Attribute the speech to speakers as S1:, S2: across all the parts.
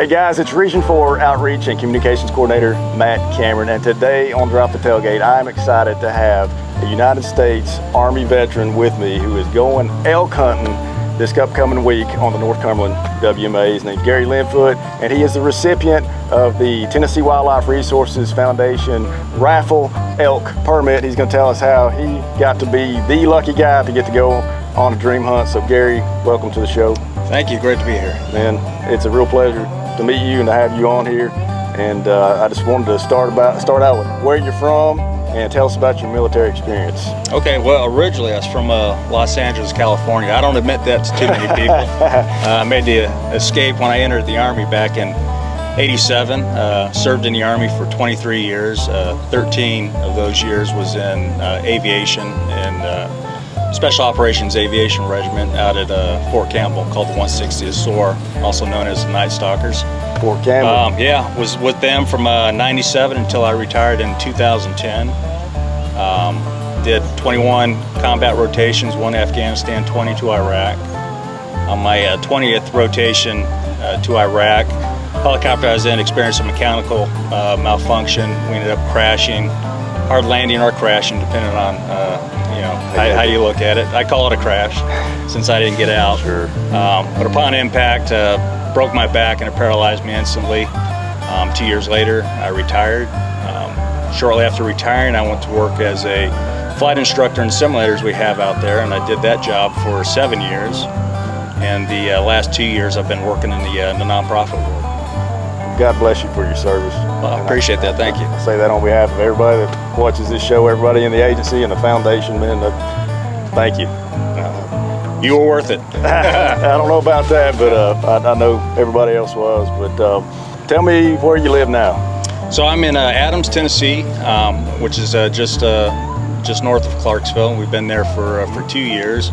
S1: Hey guys, it's Region 4 Outreach and Communications Coordinator Matt Cameron, and today on Drop the Tailgate, I'm excited to have a United States Army veteran with me who is going elk hunting this upcoming week on the North Cumberland WMA. His name's Gary Linfoot, and he is the recipient of the Tennessee Wildlife Resources Foundation raffle elk permit. He's going to tell us how he got to be the lucky guy to get to go on a dream hunt. So Gary, welcome to the show.
S2: Thank you, great to be here.
S1: Man, it's a real pleasure to meet you and to have you on here. And I just wanted to start out with where you're from and tell us about your military experience.
S2: Okay, well, originally I was from Los Angeles, California. I don't admit that to too many people. I made the escape when I entered the Army back in '87. Served in the Army for 23 years. 13 of those years was in aviation and Special Operations Aviation Regiment out at Fort Campbell, called the 160th SOAR, also known as the Night Stalkers.
S1: Fort Campbell.
S2: Yeah, was with them from '97 until I retired in 2010. Did 21 combat rotations, one Afghanistan, 20 to Iraq. On my 20th rotation to Iraq, helicopter I was in experienced a mechanical malfunction. We ended up crashing, hard landing or crashing, depending on how you look at it. I call it a crash since I didn't get out.
S1: Sure.
S2: But upon impact, broke my back and it paralyzed me instantly. 2 years later, I retired. Shortly after retiring, I went to work as a flight instructor in simulators we have out there, and I did that job for 7 years. And the last 2 years, I've been working in the nonprofit world.
S1: God bless you for your service.
S2: Well, I appreciate that. Thank you.
S1: I say that on behalf of everybody that watches this show, everybody in the agency and the foundation, man. Thank you.
S2: You were worth it.
S1: I don't know about that, but I know everybody else was. But tell me where you live now.
S2: So I'm in Adams, Tennessee, which is just north of Clarksville. We've been there for 2 years.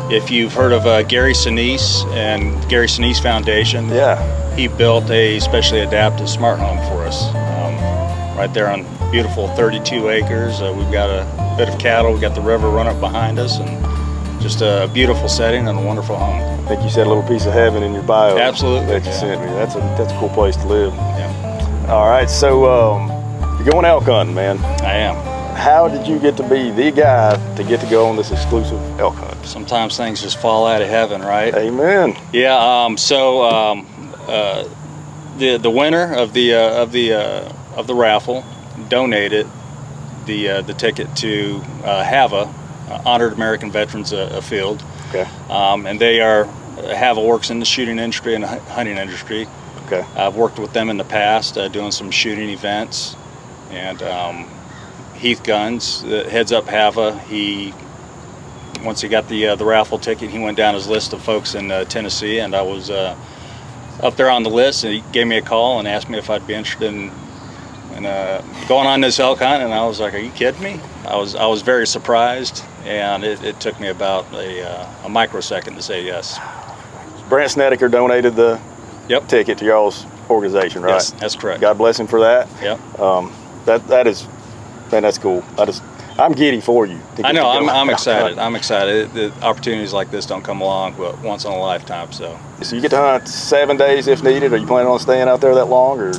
S2: If you've heard of Gary Sinise and Gary Sinise Foundation,
S1: yeah,
S2: he built a specially adapted smart home for us right there on beautiful 32 acres. We've got a bit of cattle, we've got the river run up behind us, and just a beautiful setting and a wonderful home.
S1: I think you said a little piece of heaven in your bio.
S2: Absolutely.
S1: That you sent me. That's a cool place to live.
S2: Yeah.
S1: All right, so you're going elk hunting, man.
S2: I am.
S1: How did you get to be the guy to get to go on this exclusive elk hunt?
S2: Sometimes things just fall out of heaven, right?
S1: Amen.
S2: Yeah. The winner of the raffle donated the ticket to HAVA, Honored American Veterans Field.
S1: Okay.
S2: And HAVA works in the shooting industry and the hunting industry.
S1: Okay.
S2: I've worked with them in the past doing some shooting events, and Heath Guns that heads up HAVA, once he got the raffle ticket, he went down his list of folks in Tennessee, and I was up there on the list, and he gave me a call and asked me if I'd be interested in going on this elk hunt, and I was like, "Are you kidding me?" I was very surprised, and it took me about a microsecond to say yes.
S1: Brent Snedeker donated the ticket to y'all's organization, right?
S2: Yes, that's correct.
S1: God bless him for that.
S2: Yep.
S1: That is, man, that's cool. I'm giddy for you.
S2: I know. I'm excited. I'm excited. The opportunities like this don't come along but once in a lifetime. So
S1: you get to hunt 7 days if needed. Are you planning on staying out there that long, or?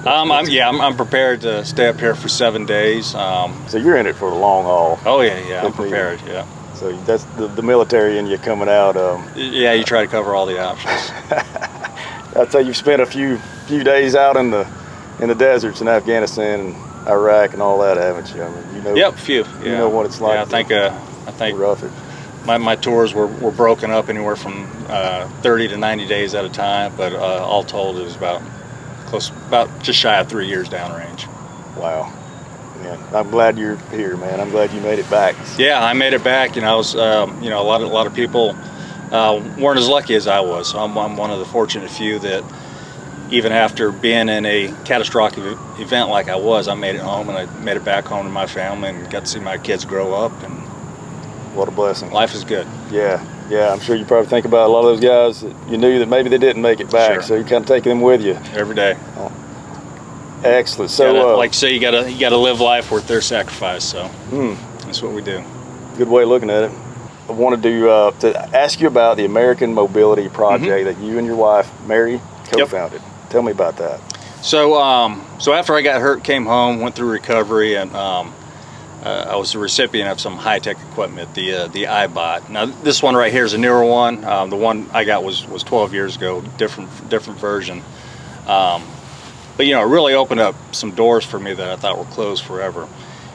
S2: I'm prepared to stay up here for 7 days.
S1: So you're in it for the long haul.
S2: Oh yeah, I'm prepared. Yeah.
S1: So that's the military in you coming out.
S2: Yeah, you try to cover all the options.
S1: I'll tell you, you've spent a few days out in the deserts in Afghanistan and Iraq and all that, haven't you? I mean, you know.
S2: Yep, few. Yeah.
S1: You know what it's like.
S2: Yeah, I think
S1: rough it.
S2: My tours were broken up anywhere from 30 to 90 days at a time, but all told, it was about just shy of 3 years downrange.
S1: Wow. Yeah, I'm glad you're here, man. I'm glad you made it back.
S2: Yeah, I made it back. I was, a lot of people weren't as lucky as I was. So I'm one of the fortunate few that, even after being in a catastrophic event like I was, I made it home, and I made it back home to my family and got to see my kids grow up. And
S1: what a blessing.
S2: Life is good.
S1: Yeah. I'm sure you probably think about a lot of those guys that you knew that maybe they didn't make it back.
S2: Sure.
S1: So you kind of taking them with you
S2: every day.
S1: Oh. Excellent. So,
S2: like you say, you gotta live life worth their sacrifice. So that's what we do.
S1: Good way of looking at it. I wanted to ask you about the American Mobility Project that you and your wife, Mary, co-founded. Tell me about that.
S2: So, so after I got hurt, came home, went through recovery, and I was the recipient of some high-tech equipment, the iBot. Now, this one right here is a newer one. The one I got was 12 years ago, different version. But you know, it really opened up some doors for me that I thought were closed forever.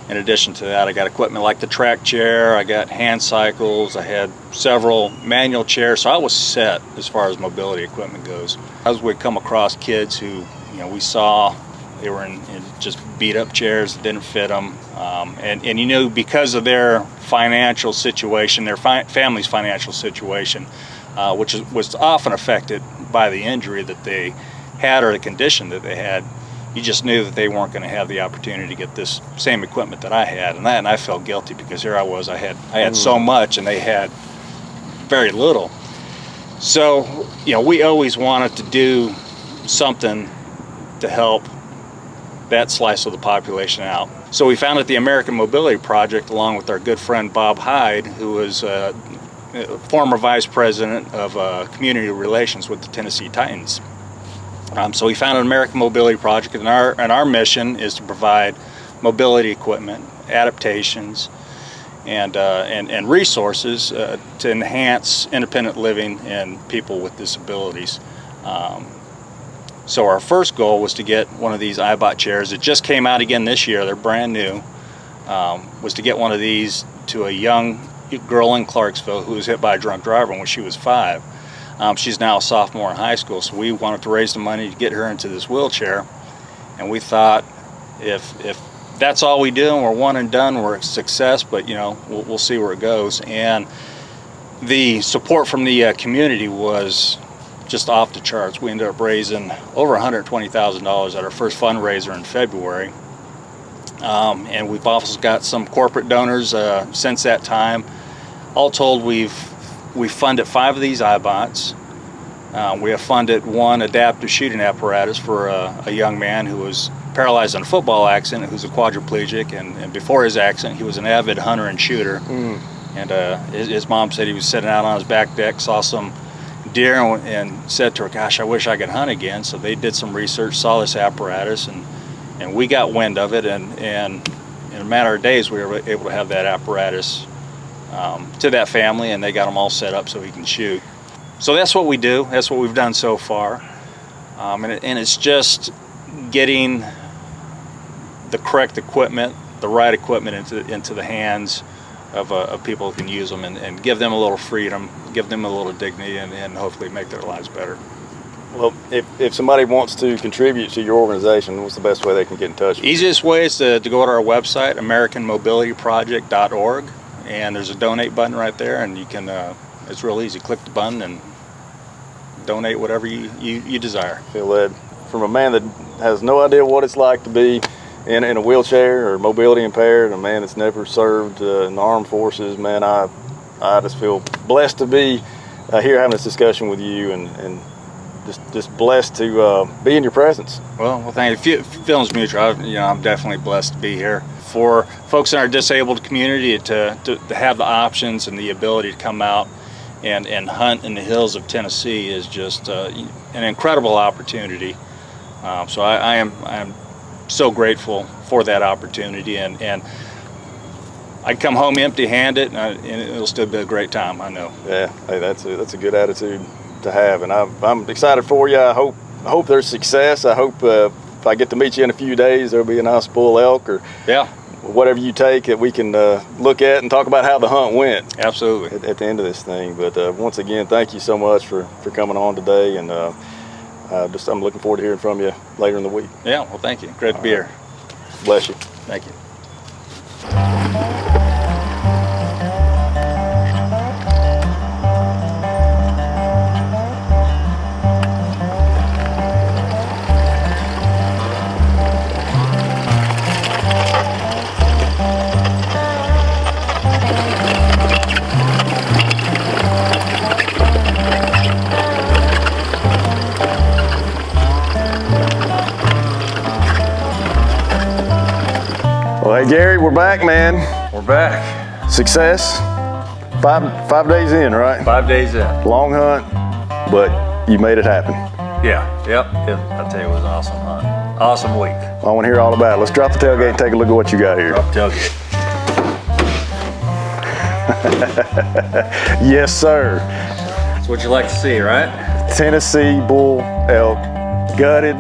S2: In addition to that, I got equipment like the track chair, I got hand cycles, I had several manual chairs, so I was set as far as mobility equipment goes. As we come across kids who, you know, we saw they were in just beat up chairs that didn't fit them, and you know, because of their financial situation, their family's financial situation, which was often affected by the injury that they had or the condition that they had, you just knew that they weren't going to have the opportunity to get this same equipment that I had, and I felt guilty because here I was, I had so much and they had very little. So, you know, we always wanted to do something to help that slice of the population out. So we founded the American Mobility Project along with our good friend Bob Hyde, who was former vice president of community relations with the Tennessee Titans. So we founded an American Mobility Project, and our mission is to provide mobility equipment, adaptations, and resources to enhance independent living and people with disabilities. So our first goal was to get one of these iBot chairs. It just came out again this year. They're brand new. Was to get one of these to a young girl in Clarksville who was hit by a drunk driver when she was 5. She's now a sophomore in high school, so we wanted to raise the money to get her into this wheelchair. And we thought, if that's all we do and we're one and done, we're a success, but you know, we'll see where it goes. And the support from the community was just off the charts. We ended up raising over $120,000 at our first fundraiser in February. And we've also got some corporate donors since that time. All told, we've funded 5 of these iBots. We have funded 1 adaptive shooting apparatus for a young man who was paralyzed in a football accident, who's a quadriplegic, and before his accident he was an avid hunter and shooter. And his mom said he was sitting out on his back deck, saw some deer, and said to her, gosh, I wish I could hunt again. So they did some research, saw this apparatus, and we got wind of it, and in a matter of days we were able to have that apparatus to that family, and they got them all set up so he can shoot. So that's what we do. That's what we've done so far, and it's just getting the correct equipment, the right equipment into the hands of people who can use them, and give them a little freedom, give them a little dignity, and hopefully make their lives better.
S1: Well, if somebody wants to contribute to your organization, what's the best way they can get in touch with you?
S2: Easiest way is to go to our website, AmericanMobilityProject.org, and there's a donate button right there, and you can, it's real easy. Click the button and donate whatever you desire.
S1: Feel led. From a man that has no idea what it's like to be in a wheelchair or mobility impaired, a man that's never served in the armed forces, man, I just feel blessed to be here having this discussion with you, and just blessed to be in your presence.
S2: Well, thank you. Feelings mutual. I'm definitely blessed to be here. For folks in our disabled community to have the options and the ability to come out and hunt in the hills of Tennessee is just an incredible opportunity. So I am so grateful for that opportunity, and I come home empty-handed, and it'll still be a great time, I know.
S1: Yeah, hey, that's a good attitude to have, and I'm excited for you. I hope there's success. I hope if I get to meet you in a few days, there'll be a nice bull elk or whatever you take that we can look at and talk about how the hunt went.
S2: Absolutely.
S1: At the end of this thing. But once again, thank you so much for coming on today, and I'm looking forward to hearing from you later in the week.
S2: Yeah, well, thank you. Great to be here.
S1: Bless you.
S2: Thank you.
S1: Well, hey Gary, we're back, man.
S2: We're back.
S1: Success. Five days in, right?
S2: 5 days in.
S1: Long hunt, but you made it happen.
S3: Yeah, yep. I tell you, it was an awesome hunt. Awesome week.
S1: I want to hear all about it. Let's drop the tailgate and take a look at what you got here.
S3: Drop tailgate.
S1: Yes, sir.
S3: That's what you like to see, right?
S1: Tennessee bull elk, gutted,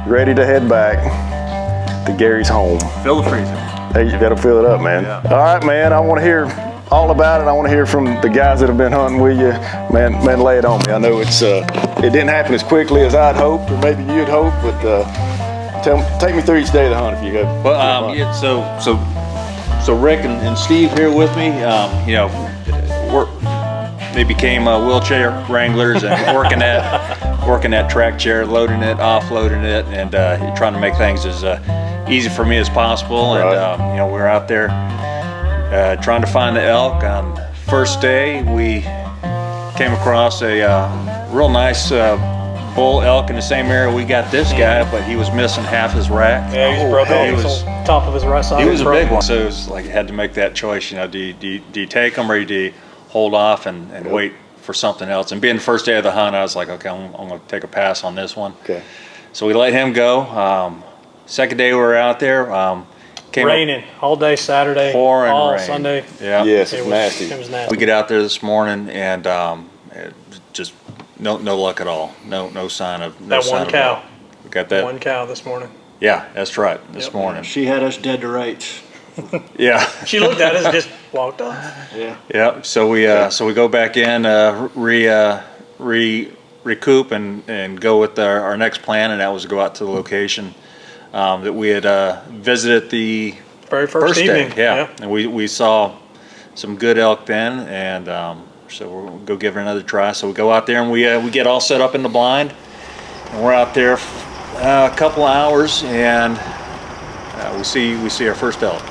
S1: ready to head back to Gary's home.
S3: Fill the freezer.
S1: Hey, you gotta fill it up, man.
S3: Yeah.
S1: All right, man, I want to hear all about it. I want to hear from the guys that have been hunting with you. Man, lay it on me. I know it didn't happen as quickly as I'd hoped, or maybe you'd hoped, but take me through each day of the hunt if you have.
S2: Well, yeah, so Rick and Steve here with me. You know, they became wheelchair wranglers and working that track chair, loading it, offloading it, and trying to make things as easy for me as possible.
S1: Right.
S2: And you know, we were out there trying to find the elk. On first day, we came across a real nice bull elk in the same area we got this guy, but he was missing half his rack.
S4: Yeah, he was broken.
S2: He was
S4: top of his right side.
S2: He was a big one, so it was like I had to make that choice. You know, do you take him or do you hold off and wait for something else? And being the first day of the hunt, I was like, okay, I'm going to take a pass on this one.
S1: Okay.
S2: So we let him go. Second day we were out there. Came
S4: raining all day Saturday,
S2: pouring
S4: all
S2: rain.
S4: Sunday.
S2: Yeah.
S1: Yes,
S4: It
S1: it's
S4: was
S1: nasty.
S4: It was nasty.
S2: We get out there this morning and just no luck at all. No sign of
S4: That
S2: sign
S4: one
S2: of
S4: cow.
S2: elk. We got that.
S4: One cow this morning.
S2: Yeah, that's right. This
S4: Yep.
S2: morning.
S5: She had us dead to rights.
S2: Yeah.
S4: She looked at us and just walked off.
S5: Yeah.
S2: Yeah, so we go back in, recoup and go with our next plan, and that was to go out to the location that we had visited the
S4: Very first
S2: day.
S4: evening.
S2: Yeah, and we saw some good elk then, and so we'll go give it another try. So we go out there and we get all set up in the blind, and we're out there a couple hours, and we see our first elk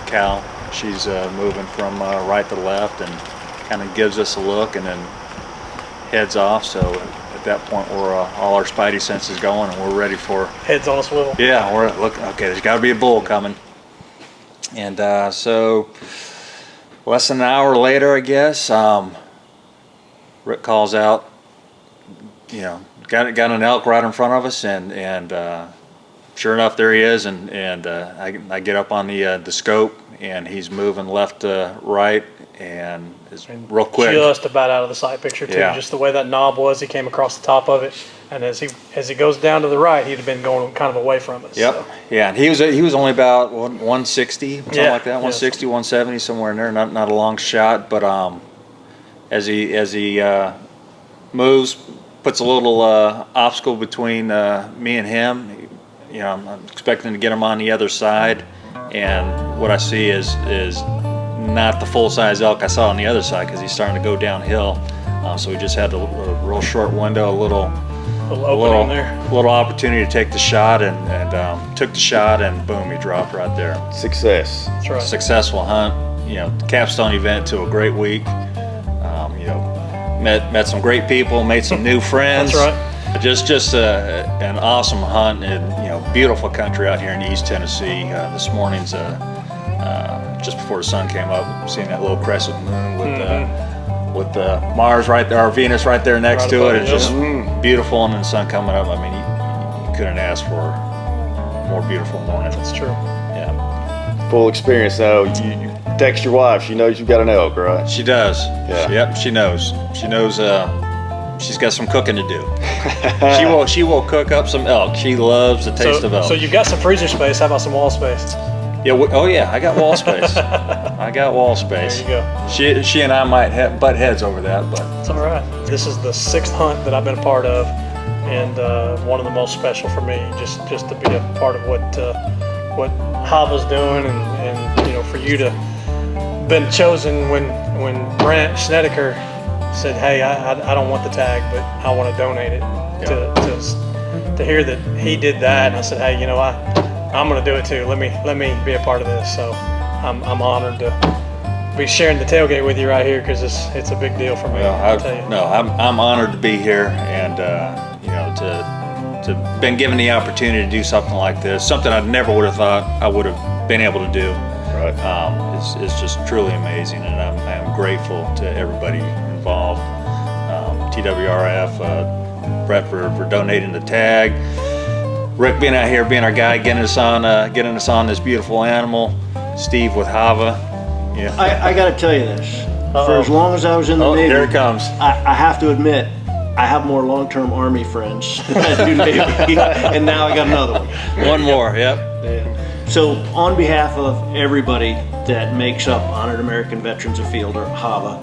S2: cow. She's moving from right to left and kind of gives us a look and then heads off. So at that point, we're all our spidey senses going and we're ready for.
S4: Heads on a swivel.
S2: Yeah, we're looking. Okay, there's got to be a bull coming. And so less than an hour later, I guess, Rick calls out. You know, got an elk right in front of us, and sure enough, there he is. And I get up on the scope, and he's moving left to right, and is real quick.
S4: Just about out of the sight picture too.
S2: Yeah.
S4: Just the way that knob was, he came across the top of it, and as he goes down to the right, he'd have been going kind of away from us.
S2: Yep.
S4: So.
S2: Yeah, and he was only about 160, something
S4: Yeah,
S2: like that,
S4: yeah.
S2: 160, 170, somewhere in there. Not a long shot, but as he moves, puts a little obstacle between me and him. You know, I'm expecting to get him on the other side, and what I see is not the full size elk I saw on the other side because he's starting to go downhill. So we just had a real short window, a little
S4: opening there.
S2: little opportunity to take the shot, and took the shot, and boom, he dropped right there.
S1: Success.
S4: That's right.
S2: Successful hunt, you know, capstone event to a great week. You know, met some great people, made some new friends.
S4: That's right.
S2: Just an awesome hunt, and you know, beautiful country out here in East Tennessee. This morning's just before the sun came up, seeing that little crescent moon with Mars right there, or Venus right there next
S4: Right
S2: to
S4: above
S2: it.
S4: it,
S2: It's just beautiful, and then the sun coming up. I mean, you couldn't ask for a more beautiful morning.
S4: That's true.
S2: Yeah,
S1: Full experience. Now you text your wife. She knows you've got an elk, right?
S2: she does.
S1: Yeah.
S2: Yep, she knows. She knows. She's got some cooking to do. She will cook up some elk. She loves the taste of elk.
S4: So you've got some freezer space. How about some wall space?
S2: Yeah. Oh yeah. I got wall space. I got wall space.
S4: There you go.
S2: She and I might butt heads over that, but
S4: It's all right. This is the 6th hunt that I've been a part of, and one of the most special for me. Just to be a part of what Hava's doing, and you know, for you to been chosen when Brent Snedeker said, "Hey, I don't want the tag, but I want to donate it." To hear that he did that, and I said, "Hey, you know, I'm going to do it too. Let me be a part of this." So I'm honored to be sharing the tailgate with you right here, because it's a big deal for me. I'll tell you.
S2: I'm honored to be here, and you know, to been given the opportunity to do something like this, something I never would have thought I would have been able to do.
S1: Right.
S2: It's just truly amazing, and I'm grateful to everybody involved. TWRF,
S3: Brett for donating the tag. Rick being out here, being our guy, getting us on this beautiful animal. Steve with Hava. Yeah.
S5: I got to tell you this. For as long as I was in the Navy,
S3: here it comes.
S5: I have to admit, I have more long-term Army friends than I do Navy, and now I got another one.
S3: One more, yep.
S5: Yeah. So, on behalf of everybody that makes up Honored American Veterans of Field, or HAVA,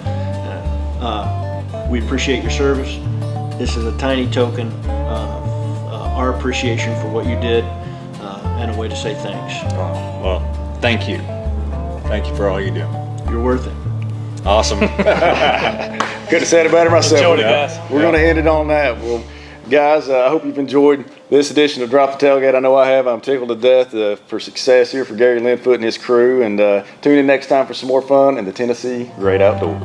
S5: we appreciate your service. This is a tiny token of our appreciation for what you did, and a way to say thanks.
S3: Oh, well, thank you. Thank you for all you do.
S5: You're worth it.
S3: Awesome.
S1: Couldn't have said it better myself.
S4: Enjoyed it, guys.
S1: We're going to end it on that. Well, guys, I hope you've enjoyed this edition of Drop the Tailgate. I know I have. I'm tickled to death for success here for Gary Linfoot and his crew. And tune in next time for some more fun in the Tennessee Great Outdoors.